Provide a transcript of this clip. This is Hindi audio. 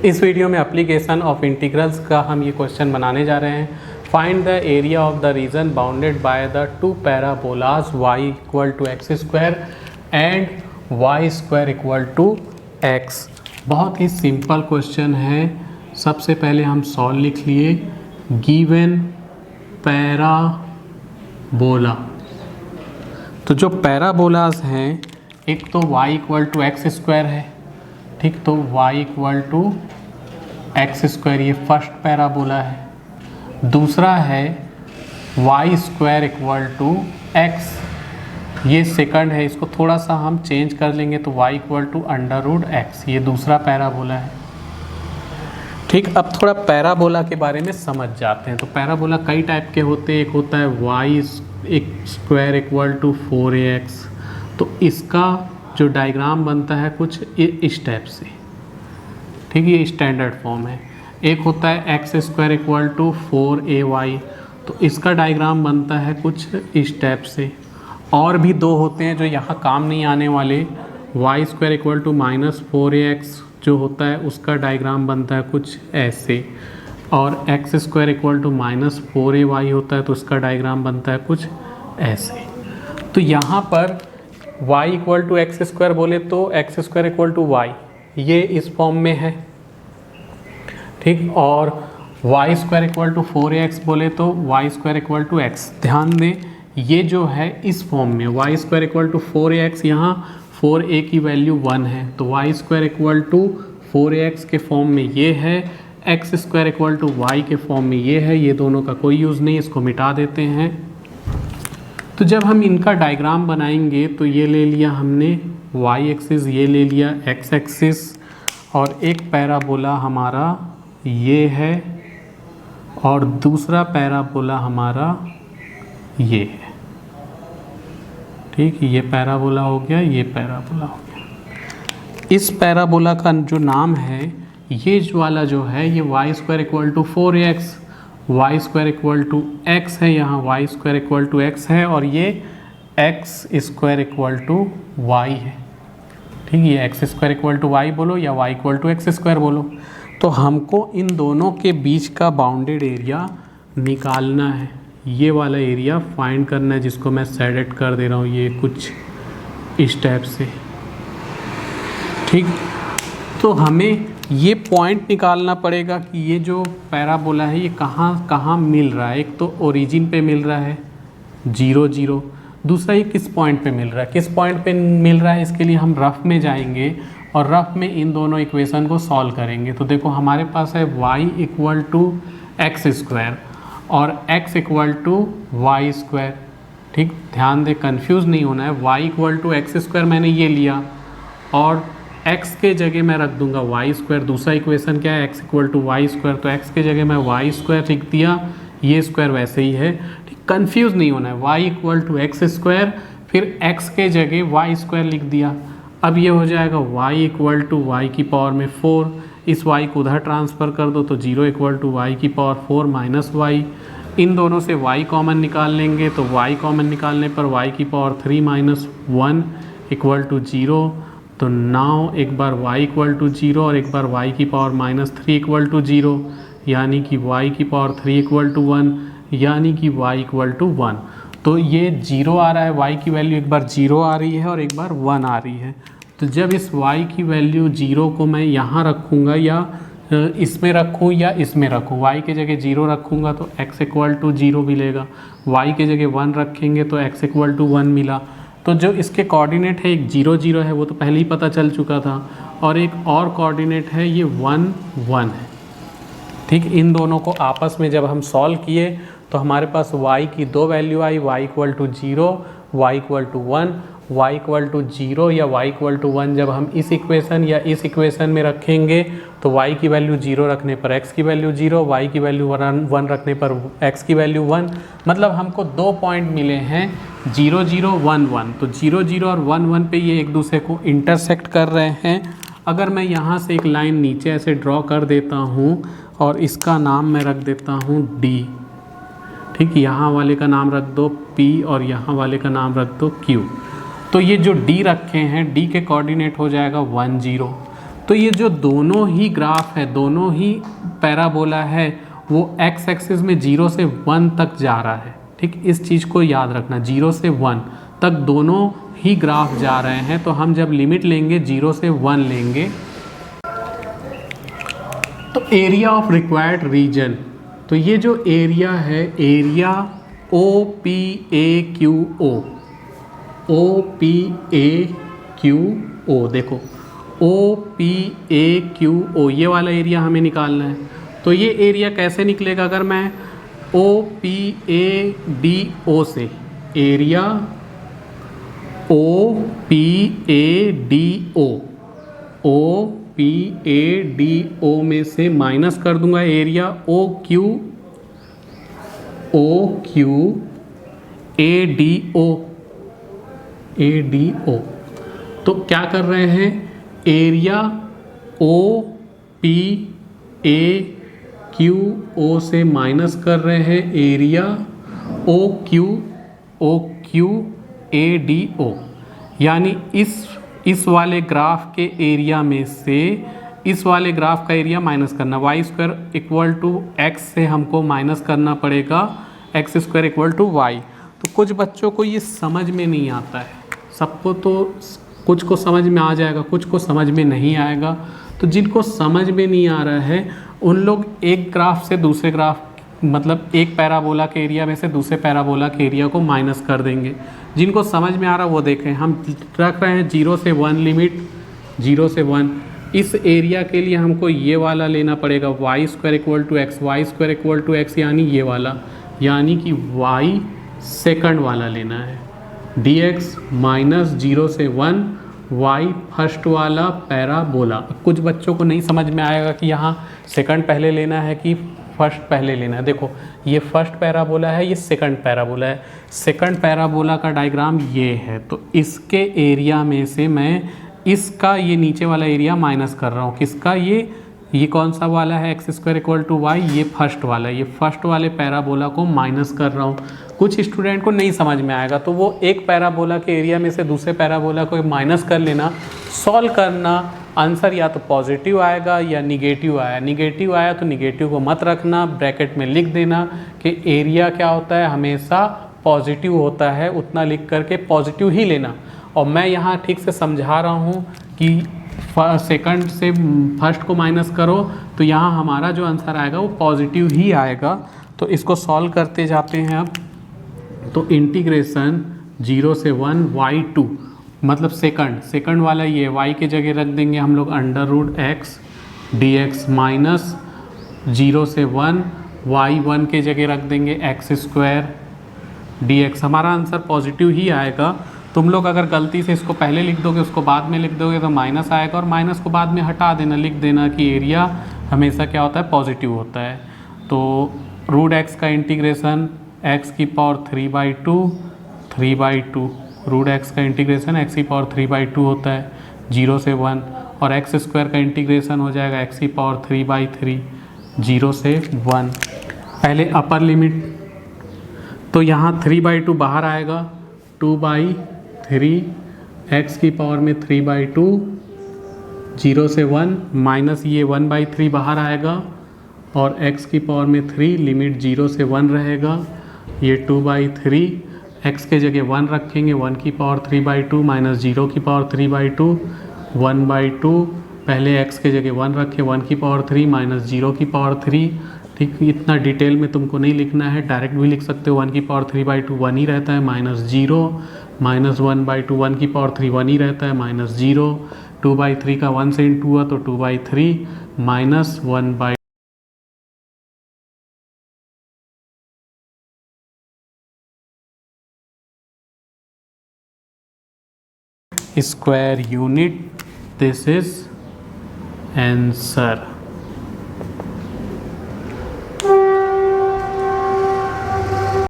इस वीडियो में एप्लीकेशन ऑफ इंटीग्रल्स का हम ये क्वेश्चन बनाने जा रहे हैं। Find the area of the region bounded by the two parabolas y equal to x square and y square equal to x. बहुत ही सिंपल क्वेश्चन है। सबसे पहले हम सॉल्व लिख लिए। गिवन पैराबोला, तो जो पैराबोलास हैं, एक तो y equal to x square है, ठीक, तो y equal to x square ये फर्स्ट पैराबोला है। दूसरा है y square equal to x, ये सेकंड है। इसको थोड़ा सा हम चेंज कर लेंगे तो y equal to under root x, ये दूसरा पैराबोला है। ठीक, अब थोड़ा पैराबोला के बारे में समझ जाते हैं। तो पैराबोला कई टाइप के होते हैं। एक होता है y square equal to 4ax, तो इसका जो डायग्राम बनता है कुछ इस टाइप से, ठीक, ये स्टैंडर्ड फॉर्म है। एक होता है x square equal to 4ay, तो इसका डायग्राम बनता है कुछ इस टाइप से। और भी दो होते हैं जो यहाँ काम नहीं आने वाले। Y square equal to -4ax जो होता है उसका डायग्राम बनता है कुछ ऐसे, और x square equal to -4ay होता है तो उसका डायग्राम बनता है कुछ ऐसे। तो यहाँ पर y equal to x square बोले तो x square equal to y, ये इस फॉर्म में है, ठीक, और y square equal to 4ax बोले तो y square equal to x. ध्यान दें, ये जो है इस फॉर्म में y square equal to 4ax, यहाँ 4a की वैल्यू 1 है, तो y square equal to 4ax के फॉर्म में ये है, x square equal to y के फॉर्म में ये है। ये दोनों का कोई यूज़ नहीं, इसको मिटा देते हैं। तो जब हम इनका डायग्राम बनाएंगे तो ये ले लिया हमने y एक्सिस, ये ले लिया x एक्सिस, और एक पैराबोला हमारा ये है और दूसरा पैराबोला हमारा ये है, ठीक, ये पैराबोला हो गया, ये पैराबोला हो गया। इस पैराबोला का जो नाम है, ये वाला जो है, ये y square equal to 4ax, y square equal to x है, यहाँ y square equal to x है, और ये x square equal to y है, ठीक, ये x square equal to y बोलो या y equal to x square बोलो। तो हमको इन दोनों के बीच का बाउंडेड एरिया निकालना है, ये वाला एरिया फाइंड करना है, जिसको मैं सेलेक्ट कर दे रहा हूँ ये कुछ इस टाइप से, ठीक। तो हमें ये पॉइंट निकालना पड़ेगा कि ये जो पैराबोला है ये कहाँ कहाँ मिल रहा है। एक तो ओरिजिन पे मिल रहा है 0 0, दूसरा ये किस पॉइंट पे मिल रहा है, किस पॉइंट पे मिल रहा है, इसके लिए हम रफ में जाएंगे और रफ में इन दोनों इक्वेशन को सॉल्व करेंगे। तो देखो हमारे पास है y equal to x square और x equal to y square, ठीक, ध्यान दे कंफ्यूज नहीं होना है। y equal to x square मैंने ये लिया और x के जगह मैं रख दूंगा वाई स्क्वायर। दूसरा इक्वेशन क्या है, x equal to y square, तो x के जगह मैं वाई स्क्वायर लिख दिया, ये स्क्वायर वैसे ही है, ठीक, कंफ्यूज नहीं होना है। y equal to x square, फिर x के जगह वाई स्क्वायर लिख दिया। अब ये हो जाएगा y इक्वल टू वाई की पावर में 4, इस y को उधर ट्रांसफ़र कर दो तो 0 इक्वल टू वाई की पावर 4 माइनस वाई। इन दोनों से y कॉमन निकाल लेंगे तो y कॉमन निकालने पर y की पावर 3 माइनस 1 इक्वल टू 0। तो नाउ एक बार y इक्वल टू 0 और एक बार y की पावर -3 इक्वल टू 0, यानी कि y की पावर 3 इक्वल टू 1, यानी कि y इक्वल टू 1। तो ये 0 आ रहा है, y की वैल्यू एक बार 0 आ रही है और एक बार 1 आ रही है। तो जब इस y की वैल्यू 0 को मैं यहाँ रखूँगा या इसमें रखूँ या इसमें रखूँ, y के जगह 0 रखूँगा तो x इक्वल टू 0 मिलेगा, y के जगह 1 रखेंगे तो x इक्वल टू 1 मिला। तो जो इसके कोऑर्डिनेट है, एक 0 0 है, वो तो पहले ही पता चल चुका था, और एक और कोऑर्डिनेट है ये 1 1 है, ठीक। इन दोनों को आपस में जब हम सॉल्व किए तो हमारे पास y की दो वैल्यू आई, y equal to 0, y equal to 1, y equal to 0 या y इक्वल टू 1 जब हम इस इक्वेशन या इस इक्वेशन में रखेंगे तो y की वैल्यू 0 रखने पर x की वैल्यू 0, y की वैल्यू 1 रखने पर x की वैल्यू 1। मतलब हमको दो पॉइंट मिले हैं 0 0 1 1, तो 0 0 और 1 1 पे ये एक दूसरे को इंटरसेक्ट कर रहे हैं। अगर मैं यहाँ से एक लाइन नीचे ऐसे ड्रॉ कर देता हूँ और इसका नाम मैं रख देता हूँ d, ठीक, यहाँ वाले का नाम रख दो p और यहाँ वाले का नाम रख दो q, तो ये जो d रखे हैं, d के कोऑर्डिनेट हो जाएगा 1 0। तो ये जो दोनों ही ग्राफ है, दोनों ही पैराबोला है, वो एक्स एक्सिस में 0 से 1 तक जा रहा है। ठीक, इस चीज़ को याद रखना, 0 से 1 तक दोनों ही ग्राफ जा रहे हैं। तो हम जब लिमिट लेंगे 0 से 1 लेंगे, तो एरिया ऑफ रिक्वायर्ड रीजन, तो ये जो एरिया है, एरिया OPAQO, OPAQO, देखो OPAQO, ये वाला एरिया हमें निकालना है। तो ये एरिया कैसे निकलेगा? अगर मैं OPADO से, एरिया OPADO में से माइनस कर दूंगा एरिया ADO। तो क्या कर रहे हैं? एरिया OPAQO से माइनस कर रहे हैं एरिया OQADO, यानी इस वाले ग्राफ के एरिया में से इस वाले ग्राफ का एरिया माइनस करना। Y square equal to x से हमको माइनस करना पड़ेगा x square equal to y. तो कुछ बच्चों को ये समझ में नहीं आता है, सबको तो कुछ को समझ में आ जाएगा, कुछ को समझ में नहीं आएगा। तो जिनको समझ में नहीं आ रहा है उन लोग एक ग्राफ से दूसरे ग्राफ, मतलब एक पैराबोला के एरिया में से दूसरे पैराबोला के एरिया को माइनस कर देंगे। जिनको समझ में आ रहा है वो देखें, हम रख रहे हैं 0 से 1 लिमिट, 0 से 1। इस एरिया के लिए हमको ये वाला लेना पड़ेगा, y square equal to x, y square equal to x, यानी ये वाला, यानी कि वाई सेकंड वाला लेना है, dx माइनस 0 से 1 y फर्स्ट वाला पैराबोला। कुछ बच्चों को नहीं समझ में आएगा कि यहाँ सेकंड पहले लेना है कि फर्स्ट पहले लेना है। देखो ये फर्स्ट पैराबोला है, ये सेकंड पैराबोला है। सेकंड पैराबोला का डायग्राम ये है, तो इसके एरिया में से मैं इसका ये नीचे वाला एरिया माइनस कर रहा हूँ। किसका? ये कौन सा वाला है? X square equal to y, ये फर्स्ट वाला, ये फर्स्ट वाले पैराबोला को माइनस कर रहा हूँ। कुछ स्टूडेंट को नहीं समझ में आएगा तो वो एक पैराबोला के एरिया में से दूसरे पैराबोला को माइनस कर लेना, सॉल्व करना, आंसर या तो पॉजिटिव आएगा या निगेटिव आया। निगेटिव आया तो निगेटिव को मत रखना, ब्रैकेट में लिख देना कि एरिया क्या होता है, हमेशा पॉजिटिव होता है, उतना लिख करके पॉजिटिव ही लेना। और मैं यहाँ ठीक से समझा रहा हूँ कि सेकंड से फर्स्ट को माइनस करो तो यहाँ हमारा जो आंसर आएगा वो पॉजिटिव ही आएगा। तो इसको सॉल्व करते जाते हैं अब। तो इंटीग्रेशन 0 से 1 y2, मतलब सेकंड वाला ये y के जगह रख देंगे हम लोग under root x dx minus 0 से 1 y1 के जगह रख देंगे एक्स स्क्वायर dx। हमारा आंसर पॉजिटिव ही आएगा। तुम लोग अगर गलती से इसको पहले लिख दोगे उसको बाद में लिख दोगे तो माइनस आएगा, और माइनस को बाद में हटा देना, लिख देना कि एरिया हमेशा क्या होता है, पॉजिटिव होता है। तो रूट एक्स का इंटीग्रेशन एक्स की पावर 3/2 रूट एक्स का इंटीग्रेशन एक्स की पावर 3/2 होता है 0 से 1, और एक्स स्क्वायर का इंटीग्रेशन हो जाएगा एक्स की पावर 3/3 0 से 1। पहले अपर लिमिट, तो यहाँ 3/2 बाहर आएगा, 2/3 एक्स की पावर में 3/2 0 से 1 माइनस ये 1/3 बाहर आएगा, और x की पावर में 3 लिमिट 0 से 1 रहेगा। ये 2/3 x के जगह 1 रखेंगे, 1 की पावर 3/2 माइनस 0 की पावर 3/2 1/2। पहले x के जगह 1 रखे, 1 की पावर 3 माइनस 0 की पावर 3। ठीक, इतना डिटेल में तुमको नहीं लिखना है, डायरेक्ट भी लिख सकते हो। 1 की पावर 3/2 1 ही रहता है, माइनस 0 माइनस 1/2 1 की पावर 3 1 ही रहता है, माइनस 0। 2/3 का 1 से इंटू हुआ तो 2/3 minus 1/, square unit. This is answer.